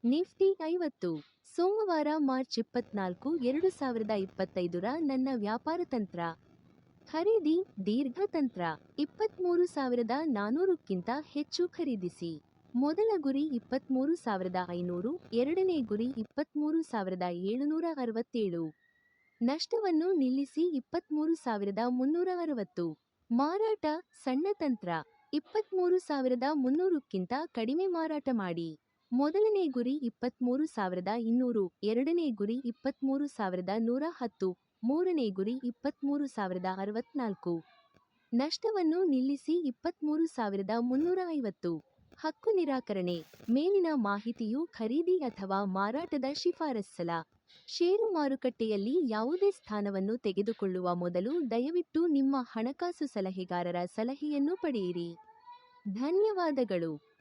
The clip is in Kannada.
ನಿಫ್ಟಿ 50 ಸೋಮವಾರ ಮಾರ್ಚ್ 24, 2025 ನನ್ನ ವ್ಯಾಪಾರ ತಂತ್ರ. ಖರೀದಿ ದೀರ್ಘ ತಂತ್ರ. 23,400ಕ್ಕಿಂತ ಹೆಚ್ಚು ಖರೀದಿಸಿ. ಮೊದಲ ಗುರಿ 23,500, ಎರಡನೇ ಗುರಿ 23,767. ನಷ್ಟವನ್ನು ನಿಲ್ಲಿಸಿ 23,360. ಮಾರಾಟ ಸಣ್ಣ ತಂತ್ರ. 23,300ಕ್ಕಿಂತ ಕಡಿಮೆ ಮಾರಾಟ ಮಾಡಿ. ಮೊದಲನೇ ಗುರಿ 23,200, ಎರಡನೇ ಗುರಿ 23,110, ಮೂರನೇ ಗುರಿ 23,064. ನಷ್ಟವನ್ನು ನಿಲ್ಲಿಸಿ 23,350. ಹಕ್ಕು ನಿರಾಕರಣೆ. ಮೇಲಿನ ಮಾಹಿತಿಯು ಖರೀದಿ ಅಥವಾ ಮಾರಾಟದ ಶಿಫಾರಸ್ಸಲ್ಲ. ಷೇರು ಮಾರುಕಟ್ಟೆಯಲ್ಲಿ ಯಾವುದೇ ಸ್ಥಾನವನ್ನು ತೆಗೆದುಕೊಳ್ಳುವ ಮೊದಲು ದಯವಿಟ್ಟು ನಿಮ್ಮ ಹಣಕಾಸು ಸಲಹೆಗಾರರ ಸಲಹೆಯನ್ನು ಪಡೆಯಿರಿ. ಧನ್ಯವಾದಗಳು.